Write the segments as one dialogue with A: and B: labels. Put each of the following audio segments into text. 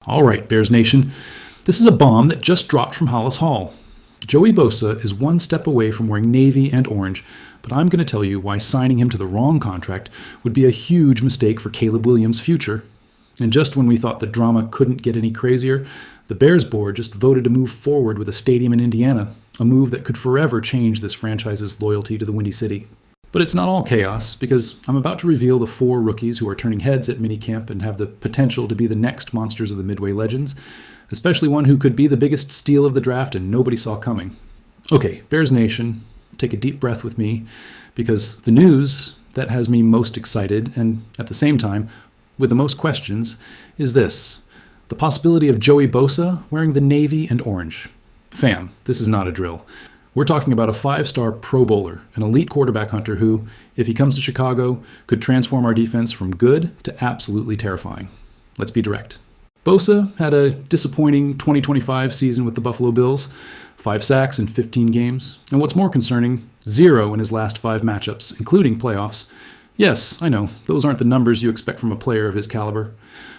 A: All right, Bears Nation, this is a bomb that just dropped from Hollis Hall. Joey BOSA is one step away from wearing navy and orange, but I'm going to tell you why signing him to the wrong contract would be a huge mistake for Caleb Williams' future. And just when we thought the drama couldn't get any crazier, the Bears board just voted to move forward with a stadium in Indiana, a move that could forever change this franchise's loyalty to the Windy City. But it's not all chaos, because I'm about to reveal the 4 rookies who are turning heads at minicamp and have the potential to be the next monsters of the Midway Legends, especially one who could be the biggest steal of the draft and nobody saw coming. Okay, Bears Nation, take a deep breath with me, because the news that has me most excited, and at the same time, with the most questions, is this: the possibility of Joey BOSA wearing the navy and orange. Fam, this is not a drill. We're talking about a 5-star Pro Bowler, an elite quarterback hunter who, if he comes to Chicago, could transform our defense from good to absolutely terrifying. Let's be direct. BOSA had a disappointing 2025 season with the Buffalo Bills, 5 sacks in 15 games, and what's more concerning, 0 in his last 5 matchups, including playoffs. Yes, I know, those aren't the numbers you expect from a player of his caliber,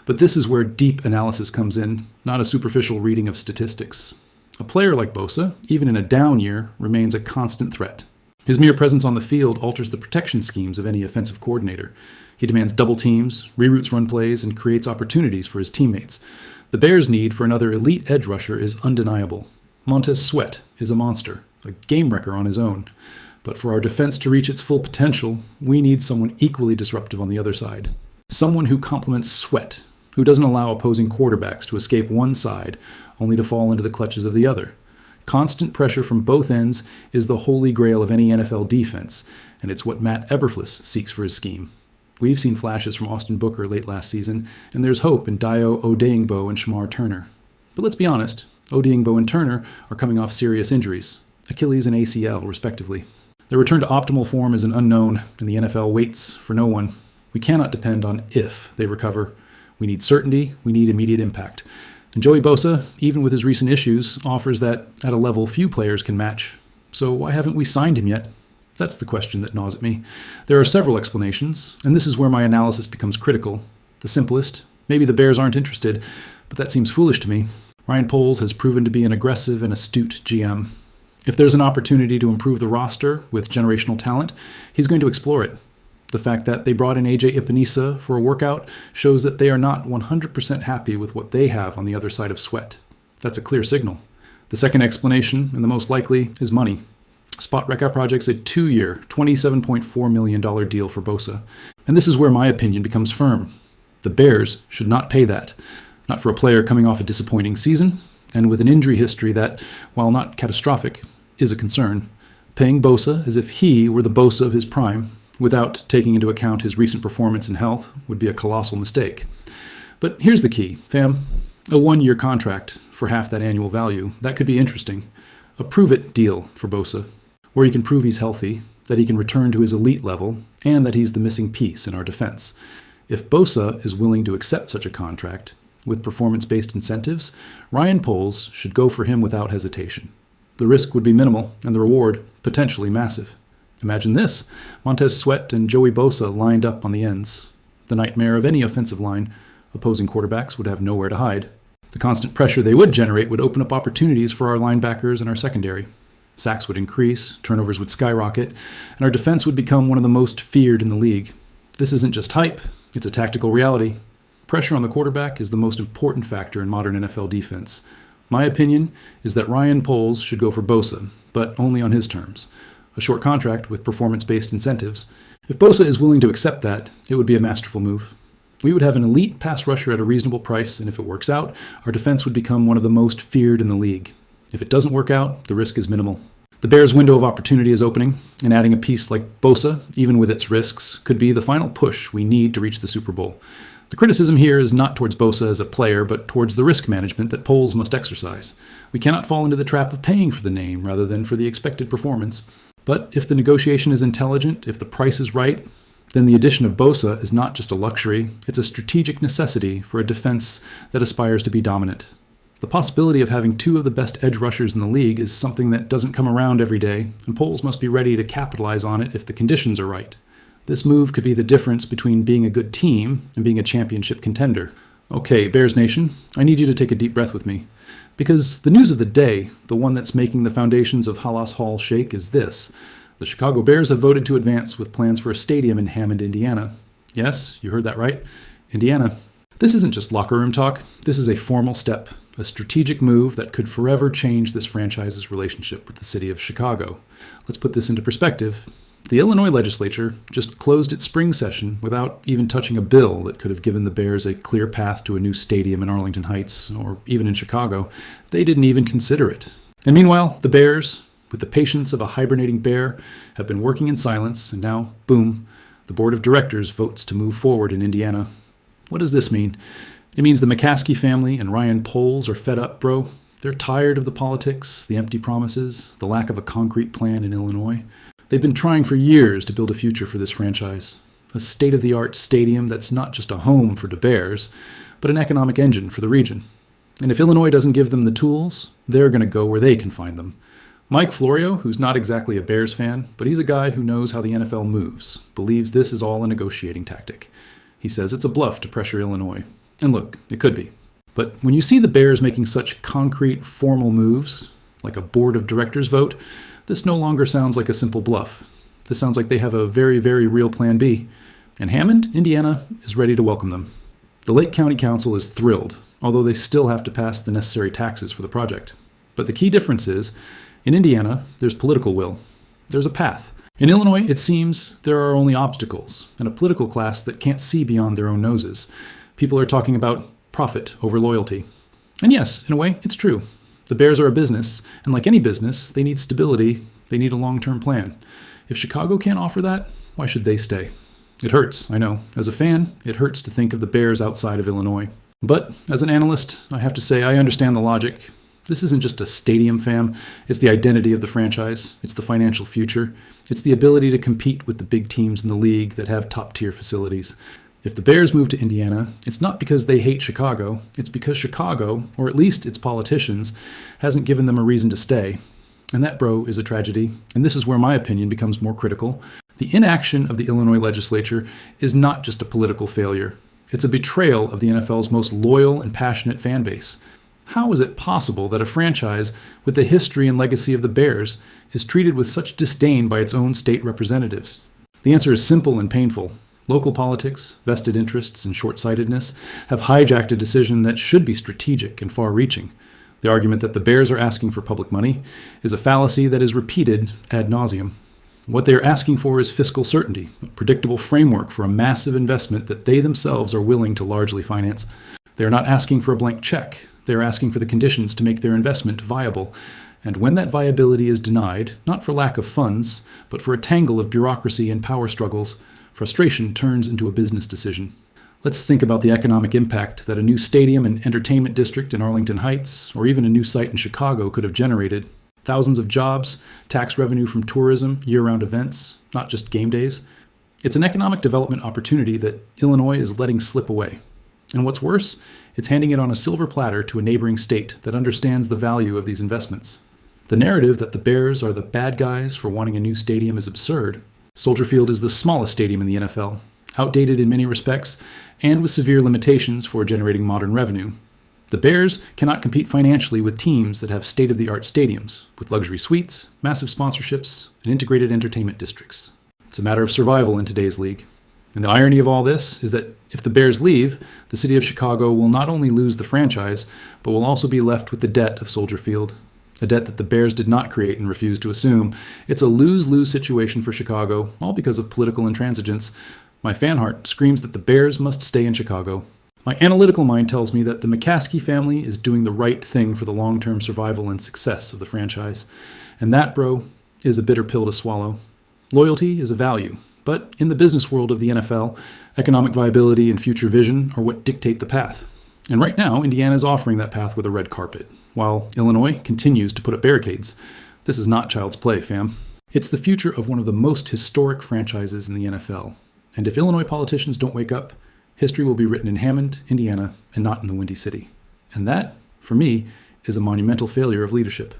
A: but this is where deep analysis comes in, not a superficial reading of statistics. A player like BOSA, even in a down year, remains a constant threat. His mere presence on the field alters the protection schemes of any offensive coordinator. He demands double teams, reroutes run plays, and creates opportunities for his teammates. The Bears' need for another elite edge rusher is undeniable. Montez Sweat is a monster, a game wrecker on his own. But for our defense to reach its full potential, we need someone equally disruptive on the other side. Someone who complements Sweat, who doesn't allow opposing quarterbacks to escape one side, only to fall into the clutches of the other. Constant pressure from both ends is the holy grail of any NFL defense, and it's what Matt Eberflus seeks for his scheme. We've seen flashes from Austin Booker late last season, and there's hope in Dio Odeyingbo and Shamar Turner. But let's be honest, Odeyingbo and Turner are coming off serious injuries, Achilles and ACL, respectively. Their return to optimal form is an unknown, and the NFL waits for no one. We cannot depend on if they recover. We need certainty, we need immediate impact. And Joey BOSA, even with his recent issues, offers that at a level few players can match. So why haven't we signed him yet? That's the question that gnaws at me. There are several explanations, and this is where my analysis becomes critical. The simplest: maybe the Bears aren't interested, but that seems foolish to me. Ryan Poles has proven to be an aggressive and astute GM. If there's an opportunity to improve the roster with generational talent, he's going to explore it. The fact that they brought in AJ Epinesa for a workout shows that they are not 100% happy with what they have on the other side of Sweat. That's a clear signal. The second explanation, and the most likely, is money. Spot Rekout Project's a 2-year, $27.4 million deal for BOSA. And this is where my opinion becomes firm. The Bears should not pay that. Not for a player coming off a disappointing season, and with an injury history that, while not catastrophic, is a concern. Paying BOSA as if he were the BOSA of his prime, without taking into account his recent performance and health, would be a colossal mistake. But here's the key, fam. A 1-year contract for half that annual value, that could be interesting. A prove-it deal for BOSA, where he can prove he's healthy, that he can return to his elite level, and that he's the missing piece in our defense. If BOSA is willing to accept such a contract, with performance-based incentives, Ryan Poles should go for him without hesitation. The risk would be minimal, and the reward potentially massive. Imagine this: Montez Sweat and Joey BOSA lined up on the ends. The nightmare of any offensive line. Opposing quarterbacks would have nowhere to hide. The constant pressure they would generate would open up opportunities for our linebackers and our secondary. Sacks would increase, turnovers would skyrocket, and our defense would become one of the most feared in the league. This isn't just hype, it's a tactical reality. Pressure on the quarterback is the most important factor in modern NFL defense. My opinion is that Ryan Poles should go for BOSA, but only on his terms. A short contract with performance-based incentives. If BOSA is willing to accept that, it would be a masterful move. We would have an elite pass rusher at a reasonable price, and if it works out, our defense would become one of the most feared in the league. If it doesn't work out, the risk is minimal. The Bears' window of opportunity is opening, and adding a piece like BOSA, even with its risks, could be the final push we need to reach the Super Bowl. The criticism here is not towards BOSA as a player, but towards the risk management that Poles must exercise. We cannot fall into the trap of paying for the name rather than for the expected performance. But if the negotiation is intelligent, if the price is right, then the addition of BOSA is not just a luxury, it's a strategic necessity for a defense that aspires to be dominant. The possibility of having 2 of the best edge rushers in the league is something that doesn't come around every day, and Poles must be ready to capitalize on it if the conditions are right. This move could be the difference between being a good team and being a championship contender. Okay, Bears Nation, I need you to take a deep breath with me. Because the news of the day, the one that's making the foundations of Halas Hall shake, is this. The Chicago Bears have voted to advance with plans for a stadium in Hammond, Indiana. Yes, you heard that right. Indiana. This isn't just locker room talk. This is a formal step, a strategic move that could forever change this franchise's relationship with the city of Chicago. Let's put this into perspective. The Illinois legislature just closed its spring session without even touching a bill that could have given the Bears a clear path to a new stadium in Arlington Heights, or even in Chicago. They didn't even consider it. And meanwhile, the Bears, with the patience of a hibernating bear, have been working in silence, and now, boom, the board of directors votes to move forward in Indiana. What does this mean? It means the McCaskey family and Ryan Poles are fed up, bro. They're tired of the politics, the empty promises, the lack of a concrete plan in Illinois. They've been trying for years to build a future for this franchise, a state-of-the-art stadium that's not just a home for the Bears, but an economic engine for the region. And if Illinois doesn't give them the tools, they're going to go where they can find them. Mike Florio, who's not exactly a Bears fan, but he's a guy who knows how the NFL moves, believes this is all a negotiating tactic. He says it's a bluff to pressure Illinois. And look, it could be. But when you see the Bears making such concrete, formal moves, like a board of directors vote, this no longer sounds like a simple bluff. This sounds like they have a very, very real plan B. And Hammond, Indiana, is ready to welcome them. The Lake County Council is thrilled, although they still have to pass the necessary taxes for the project. But the key difference is, in Indiana, there's political will. There's a path. In Illinois, it seems there are only obstacles, and a political class that can't see beyond their own noses. People are talking about profit over loyalty. And yes, in a way, it's true. The Bears are a business, and like any business, they need stability, they need a long-term plan. If Chicago can't offer that, why should they stay? It hurts, I know. As a fan, it hurts to think of the Bears outside of Illinois. But as an analyst, I have to say I understand the logic. This isn't just a stadium, fam. It's the identity of the franchise. It's the financial future. It's the ability to compete with the big teams in the league that have top-tier facilities. If the Bears move to Indiana, it's not because they hate Chicago. It's because Chicago, or at least its politicians, hasn't given them a reason to stay. And that, bro, is a tragedy. And this is where my opinion becomes more critical. The inaction of the Illinois legislature is not just a political failure. It's a betrayal of the NFL's most loyal and passionate fan base. How is it possible that a franchise with the history and legacy of the Bears is treated with such disdain by its own state representatives? The answer is simple and painful. Local politics, vested interests, and short-sightedness have hijacked a decision that should be strategic and far-reaching. The argument that the Bears are asking for public money is a fallacy that is repeated ad nauseum. What they are asking for is fiscal certainty, a predictable framework for a massive investment that they themselves are willing to largely finance. They are not asking for a blank check. They are asking for the conditions to make their investment viable. And when that viability is denied, not for lack of funds, but for a tangle of bureaucracy and power struggles, frustration turns into a business decision. Let's think about the economic impact that a new stadium and entertainment district in Arlington Heights, or even a new site in Chicago, could have generated. Thousands of jobs, tax revenue from tourism, year-round events, not just game days. It's an economic development opportunity that Illinois is letting slip away. And what's worse, it's handing it on a silver platter to a neighboring state that understands the value of these investments. The narrative that the Bears are the bad guys for wanting a new stadium is absurd. Soldier Field is the smallest stadium in the NFL, outdated in many respects, and with severe limitations for generating modern revenue. The Bears cannot compete financially with teams that have state-of-the-art stadiums, with luxury suites, massive sponsorships, and integrated entertainment districts. It's a matter of survival in today's league. And the irony of all this is that if the Bears leave, the city of Chicago will not only lose the franchise, but will also be left with the debt of Soldier Field, a debt that the Bears did not create and refused to assume. It's a lose-lose situation for Chicago, all because of political intransigence. My fan heart screams that the Bears must stay in Chicago. My analytical mind tells me that the McCaskey family is doing the right thing for the long-term survival and success of the franchise. And that, bro, is a bitter pill to swallow. Loyalty is a value. But in the business world of the NFL, economic viability and future vision are what dictate the path. And right now, Indiana is offering that path with a red carpet, while Illinois continues to put up barricades. This is not child's play, fam. It's the future of one of the most historic franchises in the NFL. And if Illinois politicians don't wake up, history will be written in Hammond, Indiana, and not in the Windy City. And that, for me, is a monumental failure of leadership.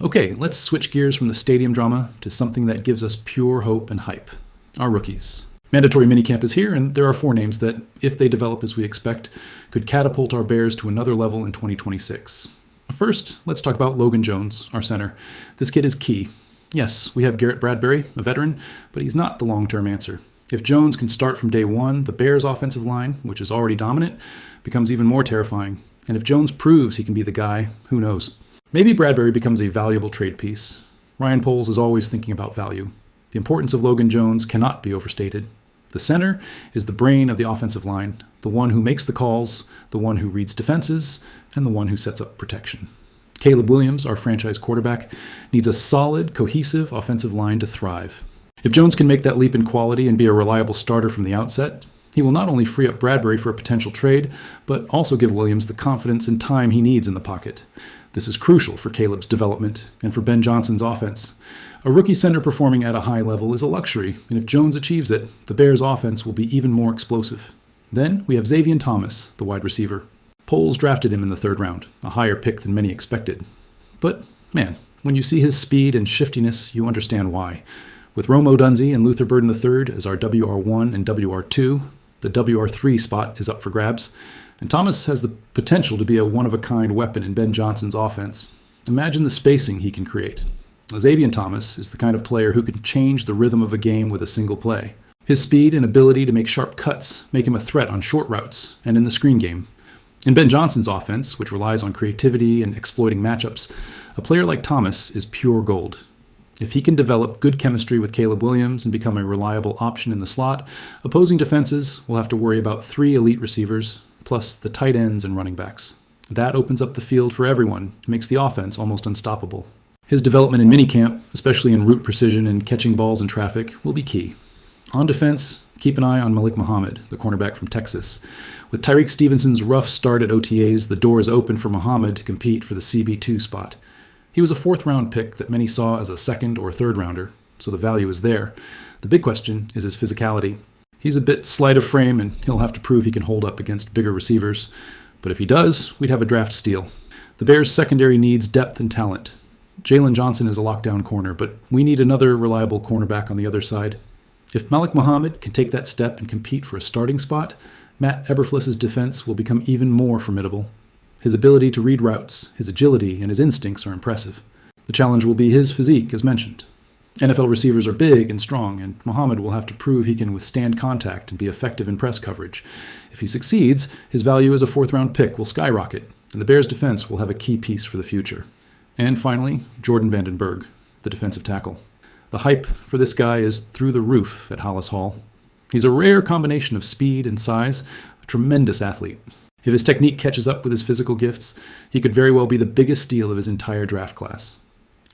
A: Okay, let's switch gears from the stadium drama to something that gives us pure hope and hype. Our rookies. Mandatory minicamp is here, and there are 4 names that, if they develop as we expect, could catapult our Bears to another level in 2026. First, let's talk about Logan Jones, our center. This kid is key. Yes, we have Garrett Bradbury, a veteran, but he's not the long-term answer. If Jones can start from day one, the Bears' offensive line, which is already dominant, becomes even more terrifying. And if Jones proves he can be the guy, who knows? Maybe Bradbury becomes a valuable trade piece. Ryan Poles is always thinking about value. The importance of Logan Jones cannot be overstated. The center is the brain of the offensive line, the one who makes the calls, the one who reads defenses, and the one who sets up protection. Caleb Williams, our franchise quarterback, needs a solid, cohesive offensive line to thrive. If Jones can make that leap in quality and be a reliable starter from the outset, he will not only free up Bradbury for a potential trade, but also give Williams the confidence and time he needs in the pocket. This is crucial for Caleb's development and for Ben Johnson's offense. A rookie center performing at a high level is a luxury, and if Jones achieves it, the Bears' offense will be even more explosive. Then we have Xavier Thomas, the wide receiver. Poles drafted him in the 3rd round, a higher pick than many expected. But, man, when you see his speed and shiftiness, you understand why. With Rome Odunze and Luther Burden III as our WR1 and WR2, the WR3 spot is up for grabs, and Thomas has the potential to be a one-of-a-kind weapon in Ben Johnson's offense. Imagine the spacing he can create. Xavier Thomas is the kind of player who can change the rhythm of a game with a single play. His speed and ability to make sharp cuts make him a threat on short routes and in the screen game. In Ben Johnson's offense, which relies on creativity and exploiting matchups, a player like Thomas is pure gold. If he can develop good chemistry with Caleb Williams and become a reliable option in the slot, opposing defenses will have to worry about 3 elite receivers, plus the tight ends and running backs. That opens up the field for everyone and makes the offense almost unstoppable. His development in minicamp, especially in route precision and catching balls in traffic, will be key. On defense, keep an eye on Malik Muhammad, the cornerback from Texas. With Tyreek Stevenson's rough start at OTAs, the door is open for Muhammad to compete for the CB2 spot. He was a 4th-round pick that many saw as a 2nd or 3rd rounder, so the value is there. The big question is his physicality. He's a bit slight of frame, and he'll have to prove he can hold up against bigger receivers. But if he does, we'd have a draft steal. The Bears' secondary needs depth and talent. Jalen Johnson is a lockdown corner, but we need another reliable cornerback on the other side. If Malik Muhammad can take that step and compete for a starting spot, Matt Eberfliss's defense will become even more formidable. His ability to read routes, his agility, and his instincts are impressive. The challenge will be his physique, as mentioned. NFL receivers are big and strong, and Muhammad will have to prove he can withstand contact and be effective in press coverage. If he succeeds, his value as a 4th-round pick will skyrocket, and the Bears' defense will have a key piece for the future. And finally, Jordan Vandenberg, the defensive tackle. The hype for this guy is through the roof at Hollis Hall. He's a rare combination of speed and size, a tremendous athlete. If his technique catches up with his physical gifts, he could very well be the biggest steal of his entire draft class.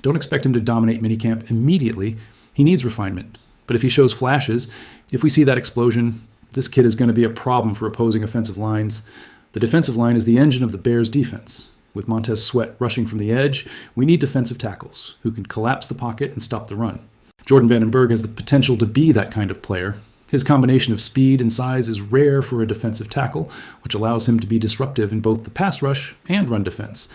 A: Don't expect him to dominate minicamp immediately. He needs refinement. But if he shows flashes, if we see that explosion, this kid is going to be a problem for opposing offensive lines. The defensive line is the engine of the Bears' defense. With Montez Sweat rushing from the edge, we need defensive tackles who can collapse the pocket and stop the run. Jordan Vandenberg has the potential to be that kind of player. His combination of speed and size is rare for a defensive tackle, which allows him to be disruptive in both the pass rush and run defense.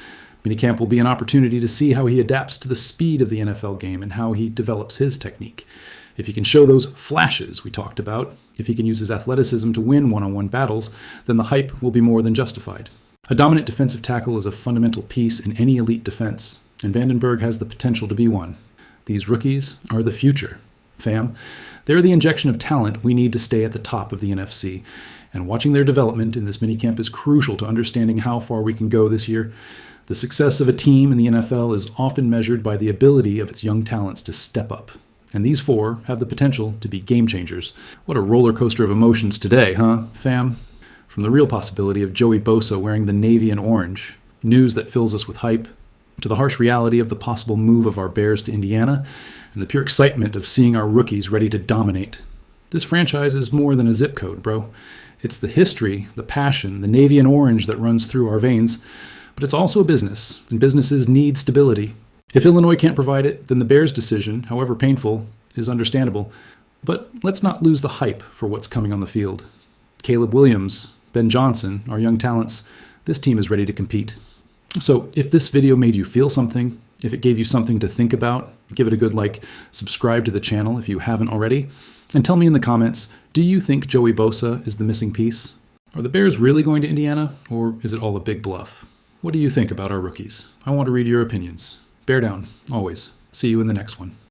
A: Minicamp will be an opportunity to see how he adapts to the speed of the NFL game and how he develops his technique. If he can show those flashes we talked about, if he can use his athleticism to win one-on-one battles, then the hype will be more than justified. A dominant defensive tackle is a fundamental piece in any elite defense, and Vandenberg has the potential to be one. These rookies are the future. Fam, they're the injection of talent we need to stay at the top of the NFC, and watching their development in this minicamp is crucial to understanding how far we can go this year. The success of a team in the NFL is often measured by the ability of its young talents to step up, and these 4 have the potential to be game changers. What a roller coaster of emotions today, huh, fam? From the real possibility of Joey BOSA wearing the navy and orange, news that fills us with hype, to the harsh reality of the possible move of our Bears to Indiana, and the pure excitement of seeing our rookies ready to dominate. This franchise is more than a zip code, bro. It's the history, the passion, the navy and orange that runs through our veins, but it's also a business, and businesses need stability. If Illinois can't provide it, then the Bears' decision, however painful, is understandable. But let's not lose the hype for what's coming on the field. Caleb Williams, Ben Johnson, our young talents, this team is ready to compete. So if this video made you feel something, if it gave you something to think about, give it a good like, subscribe to the channel if you haven't already, And tell me in the comments, do you think Joey BOSA is the missing piece? Are the Bears really going to Indiana, or is it all a big bluff? What do you think about our rookies? I want to read your opinions. Bear down, always. See you in the next one.